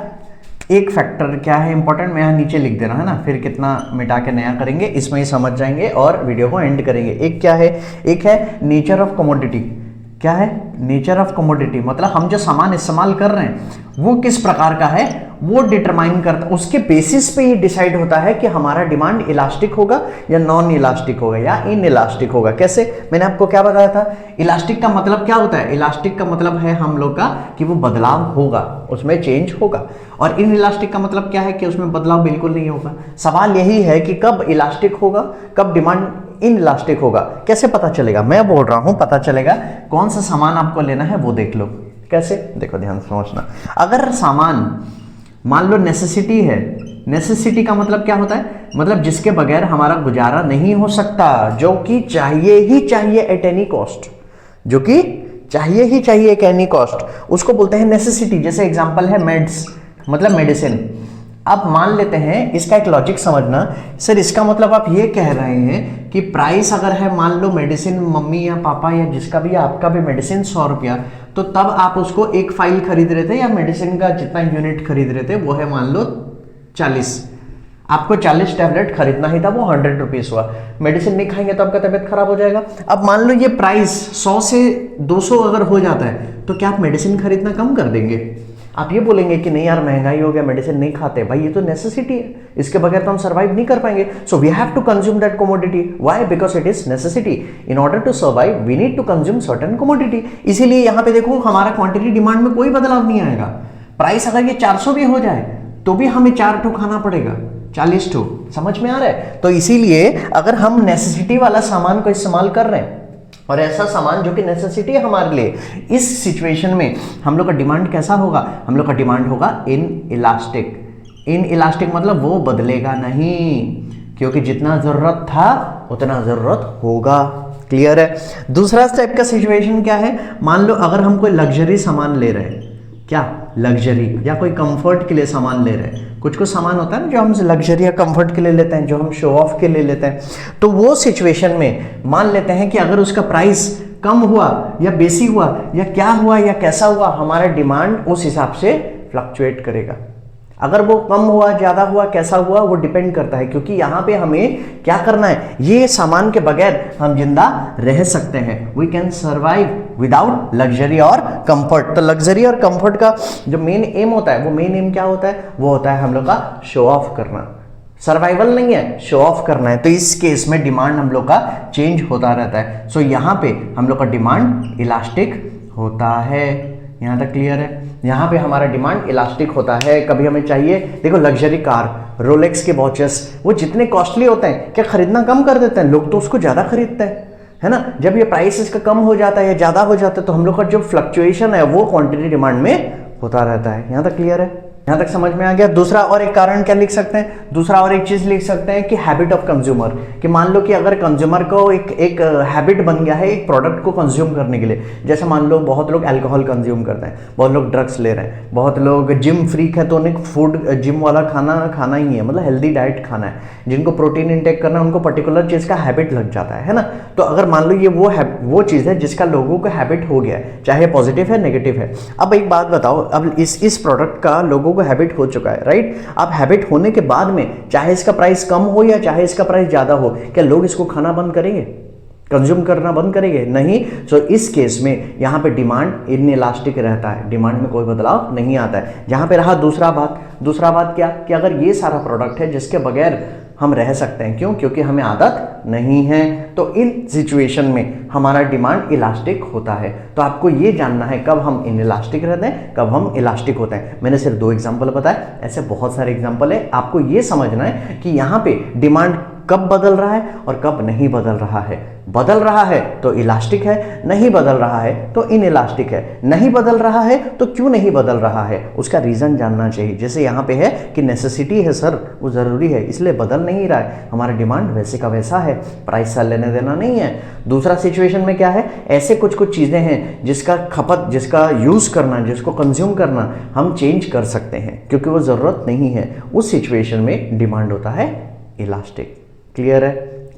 एक फैक्टर क्या है इंपॉर्टेंट? मैं यहाँ नीचे लिख देना है ना, फिर कितना मिटा के नया करेंगे, इसमें ही समझ जाएंगे और वीडियो को एंड करेंगे। एक क्या है? एक है नेचर ऑफ कमोडिटी। क्या है? नेचर ऑफ कमोडिटी मतलब हम जो सामान इस्तेमाल कर रहे हैं वो किस प्रकार का है, वो डिटरमाइन करता, उसके बेसिस पे ये डिसाइड होता है कि हमारा डिमांड इलास्टिक होगा या नॉन इलास्टिक होगा या इन इलास्टिक होगा। कैसे? मैंने आपको क्या बताया था? इलास्टिक का मतलब क्या होता है? इलास्टिक का मतलब है हम लोग का कि वो बदलाव होगा, उसमें चेंज होगा। और इन इलास्टिक का मतलब क्या है? कि उसमें बदलाव बिल्कुल नहीं होगा। सवाल यही है कि कब इलास्टिक होगा, कब डिमांड इन इलास्टिक होगा। कैसे पता चलेगा? मैं बोल रहा हूं पता चलेगा। कौन सा सामान आपको लेना है वो देख लो। कैसे? देखो ध्यान से समझना। अगर सामान मान लो नेसेसिटी है, नेसेसिटी का मतलब क्या होता है? मतलब जिसके बगैर हमारा गुजारा नहीं हो सकता, जो कि चाहिए ही चाहिए एट एनी कॉस्ट, जो कि चाहिए ही चाहिए एट एनी कॉस्ट, उसको बोलते हैं नेसेसिटी। जैसे एग्जांपल है मेड्स, मतलब मेडिसिन। अब मान लेते हैं, इसका एक लॉजिक समझना सर, इसका मतलब आप ये कह रहे हैं कि प्राइस अगर है मान लो मेडिसिन, मम्मी या पापा या जिसका भी आपका भी मेडिसिन 100 रुपया, तो तब आप उसको एक फाइल खरीद रहे थे या मेडिसिन का जितना यूनिट खरीद रहे थे वो है मान लो 40, आपको 40 टैबलेट खरीदना ही था, वो 100 रुपीज हुआ। मेडिसिन नहीं खाएंगे तो आपका तबीयत खराब हो जाएगा। अब मान लो ये प्राइस 100 से 200 अगर हो जाता है तो क्या आप मेडिसिन खरीदना कम कर देंगे? आप ये बोलेंगे कि नहीं यार महंगाई हो गया, मेडिसिन नहीं खाते। भाई ये तो नेसेसिटी है, इसके बगैर तो हम सर्वाइव नहीं कर पाएंगे। So we have to consume that commodity. Why? Because it is necessity. In order to survive we need to consume certain commodity. इसीलिए यहाँ पे देखो हमारा क्वांटिटी डिमांड में कोई बदलाव नहीं आएगा। प्राइस अगर ये 400 भी हो जाए तो भी हमें 4 ठो खाना पड़ेगा, 40 ठो। समझ में आ रहा है? तो इसीलिए अगर हम नेसेसिटी वाला सामान को इस्तेमाल कर रहे हैं और ऐसा सामान जो कि नेसेसिटी है हमारे लिए, इस सिचुएशन में हम लोग का डिमांड कैसा होगा? हम लोग का डिमांड होगा इन इलास्टिक। इन इलास्टिक मतलब वो बदलेगा नहीं, क्योंकि जितना जरूरत था उतना जरूरत होगा। क्लियर है। दूसरा टाइप का सिचुएशन क्या है, मान लो अगर हम कोई लग्जरी सामान ले रहे हैं, क्या लग्जरी या कोई कंफर्ट के लिए सामान ले रहे हैं, कुछ कुछ सामान होता है ना जो हम लग्जरी या कंफर्ट के लिए लेते हैं, जो हम शो ऑफ के लिए लेते हैं, तो वो सिचुएशन में मान लेते हैं कि अगर उसका प्राइस कम हुआ या बेसी हुआ या क्या हुआ या कैसा हुआ, हमारा डिमांड उस हिसाब से फ्लक्चुएट करेगा। अगर वो कम हुआ, ज्यादा हुआ, कैसा हुआ, वो डिपेंड करता है, क्योंकि यहां पे हमें क्या करना है, ये सामान के बगैर हम जिंदा रह सकते हैं। We can survive without luxury और कंफर्ट। तो लग्जरी और कंफर्ट का जो मेन एम होता है, वो मेन एम क्या होता है, वो होता है हम लोग का शो ऑफ करना। सर्वाइवल नहीं है, शो ऑफ करना है। तो इस केस में डिमांड हम लोग का चेंज होता रहता है। सो यहाँ पे हम लोग का डिमांड इलास्टिक होता है। यहाँ तक क्लियर है। यहाँ पे हमारा डिमांड इलास्टिक होता है। कभी हमें चाहिए, देखो लग्जरी कार, रोलेक्स के वॉचेस, वो जितने कॉस्टली होते हैं, क्या खरीदना कम कर देते हैं लोग, तो उसको ज़्यादा खरीदते हैं, है ना। जब ये प्राइस इसका कम हो जाता है या ज़्यादा हो जाता है, तो हम लोग का जो फ्लक्चुएशन है वो क्वांटिटी डिमांड में होता रहता है। यहाँ तक क्लियर है, यहाँ तक समझ में आ गया। दूसरा और एक कारण क्या लिख सकते हैं, दूसरा और एक चीज लिख सकते हैं कि हैबिट ऑफ कंज्यूमर, कि मान लो कि अगर कंज्यूमर को एक हैबिट बन गया है एक प्रोडक्ट को कंज्यूम करने के लिए। जैसे मान लो बहुत लोग अल्कोहल कंज्यूम करते हैं, बहुत लोग ड्रग्स ले रहे हैं, बहुत लोग जिम फ्रीक है तो उन्हें फूड जिम वाला खाना खाना ही है, मतलब हेल्दी डाइट खाना है। जिनको प्रोटीन इंटेक करना है उनको पर्टिकुलर चीज का हैबिट लग जाता है ना। तो अगर मान लो ये वो चीज है जिसका लोगों को हैबिट हो गया है, चाहे पॉजिटिव है नेगेटिव है। अब एक बात बताओ, अब इस प्रोडक्ट का लोगों को हैबिट हो चुका है, राइट। अब हैबिट होने के बाद में चाहे इसका प्राइस कम हो या चाहे इसका प्राइस ज्यादा हो, क्या लोग इसको खाना बंद करेंगे, कंज्यूम करना बंद करेंगे? नहीं। सो इस केस में यहां पे डिमांड इनइलास्टिक रहता है, डिमांड में कोई बदलाव नहीं आता है। जहां पे रहा दूसरा बात क्या, कि अगर ये सारा प्रोडक्ट है जिसके बगैर हम रह सकते हैं, क्यों? क्योंकि हमें आदत नहीं है, तो इन सिचुएशन में हमारा डिमांड इलास्टिक होता है। तो आपको ये जानना है कब हम इनइलास्टिक रहते हैं, कब हम इलास्टिक होते हैं। मैंने सिर्फ 2 एग्जांपल बताए, ऐसे बहुत सारे एग्जांपल है। आपको ये समझना है कि यहाँ पे डिमांड कब बदल रहा है और कब नहीं बदल रहा है। बदल रहा है तो इलास्टिक है, नहीं बदल रहा है तो इनइलास्टिक है। नहीं बदल रहा है तो क्यों नहीं बदल रहा है, उसका रीजन जानना चाहिए। जैसे यहाँ पे है कि नेसेसिटी है सर, वो जरूरी है इसलिए बदल नहीं रहा है, हमारा डिमांड वैसे का वैसा है, प्राइस से लेने देना नहीं है। दूसरा सिचुएशन में क्या है, ऐसे कुछ चीजें हैं जिसका खपत, जिसका यूज करना, जिसको कंज्यूम करना हम चेंज कर सकते हैं क्योंकि वो जरूरत नहीं है। उस सिचुएशन में डिमांड होता है इलास्टिक। क्लियर है?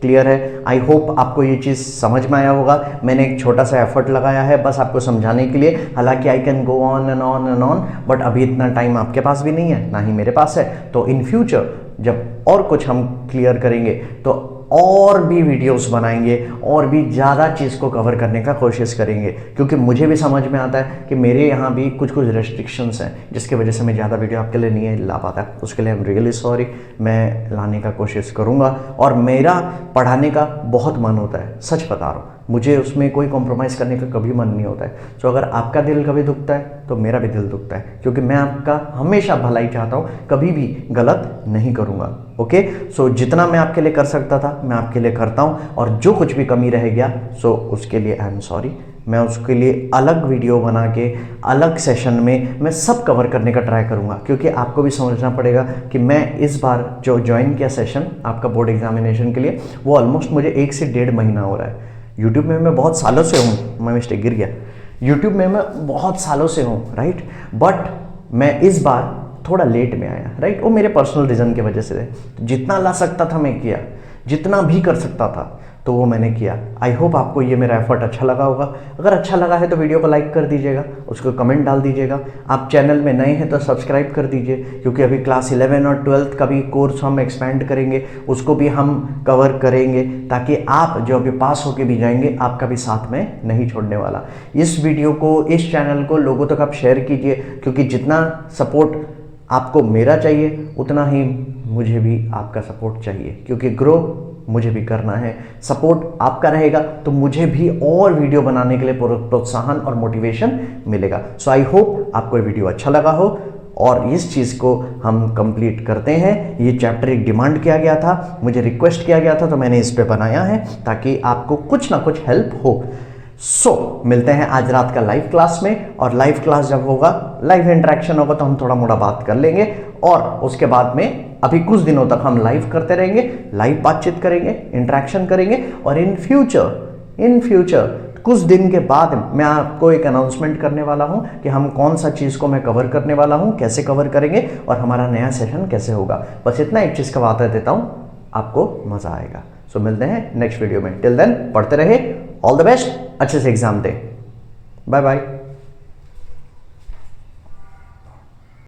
क्लियर है। आई होप आपको ये चीज़ समझ में आया होगा। मैंने एक छोटा सा एफर्ट लगाया है बस आपको समझाने के लिए। हालांकि I can go on and on and on, but अभी इतना टाइम आपके पास भी नहीं है, ना ही मेरे पास है। तो इन फ्यूचर जब और कुछ हम क्लियर करेंगे तो और भी वीडियोस बनाएंगे और भी ज़्यादा चीज़ को कवर करने का कोशिश करेंगे, क्योंकि मुझे भी समझ में आता है कि मेरे यहाँ भी कुछ रेस्ट्रिक्शंस हैं जिसकी वजह से मैं ज़्यादा वीडियो आपके लिए नहीं ला पाता। उसके लिए आई एम रियली सॉरी। मैं लाने का कोशिश करूँगा और मेरा पढ़ाने का बहुत मन होता है, सच बता रहा हूँ। मुझे उसमें कोई कॉम्प्रोमाइज़ करने का कभी मन नहीं होता है। तो अगर आपका दिल कभी दुखता है तो मेरा भी दिल दुखता है, क्योंकि मैं आपका हमेशा भलाई चाहता हूँ, कभी भी गलत नहीं करूँगा। ओके, सो जितना मैं आपके लिए कर सकता था मैं आपके लिए करता हूँ, और जो कुछ भी कमी रह गया सो उसके लिए आई एम सॉरी। मैं उसके लिए अलग वीडियो बना के अलग सेशन में मैं सब कवर करने का ट्राई करूँगा, क्योंकि आपको भी समझना पड़ेगा कि मैं इस बार जो ज्वाइन किया सेशन आपका बोर्ड एग्जामिनेशन के लिए, वो ऑलमोस्ट मुझे 1 से 1.5 महीना हो रहा है। यूट्यूब में मैं बहुत सालों से हूँ, मैं मिस्टेक गिर गया, यूट्यूब में मैं बहुत सालों से हूँ, राइट। बट मैं इस बार थोड़ा लेट में आया, राइट। वो मेरे पर्सनल रीज़न की वजह से जितना ला सकता था मैं किया, जितना भी कर सकता था तो वो मैंने किया। आई होप आपको ये मेरा एफर्ट अच्छा लगा होगा। अगर अच्छा लगा है तो वीडियो को लाइक कर दीजिएगा, उसको कमेंट डाल दीजिएगा। आप चैनल में नए हैं तो सब्सक्राइब कर दीजिए, क्योंकि अभी क्लास 11 और 12th का भी कोर्स हम एक्सपेंड करेंगे, उसको भी हम कवर करेंगे, ताकि आप जो अभी पास होके भी जाएंगे आपका भी साथ में नहीं छोड़ने वाला। इस वीडियो को, इस चैनल को लोगों तक आप शेयर कीजिए, क्योंकि जितना सपोर्ट आपको मेरा चाहिए उतना ही मुझे भी आपका सपोर्ट चाहिए, क्योंकि ग्रो मुझे भी करना है। सपोर्ट आपका रहेगा तो मुझे भी और वीडियो बनाने के लिए प्रोत्साहन और मोटिवेशन मिलेगा। सो आई होप आपको ये वीडियो अच्छा लगा हो, और इस चीज़ को हम कंप्लीट करते हैं। ये चैप्टर एक डिमांड किया गया था, मुझे रिक्वेस्ट किया गया था, तो मैंने इस पे बनाया है ताकि आपको कुछ ना कुछ हेल्प हो। सो मिलते हैं आज रात का लाइव क्लास में, और लाइव क्लास जब होगा, लाइव इंटरेक्शन होगा तो हम थोड़ा मोड़ा बात कर लेंगे, और उसके बाद में अभी कुछ दिनों तक हम लाइव करते रहेंगे, लाइव बातचीत करेंगे, इंटरेक्शन करेंगे, और इन फ्यूचर कुछ दिन के बाद मैं आपको एक अनाउंसमेंट करने वाला हूं कि हम कौन सा चीज़ को मैं कवर करने वाला हूं, कैसे कवर करेंगे और हमारा नया सेशन कैसे होगा। बस इतना एक चीज़ का वादा देता हूं, आपको मज़ा आएगा। सो मिलते हैं नेक्स्ट वीडियो में। टिल देन पढ़ते रहे, ऑल द बेस्ट, अच्छे से एग्जाम दे। Bye bye.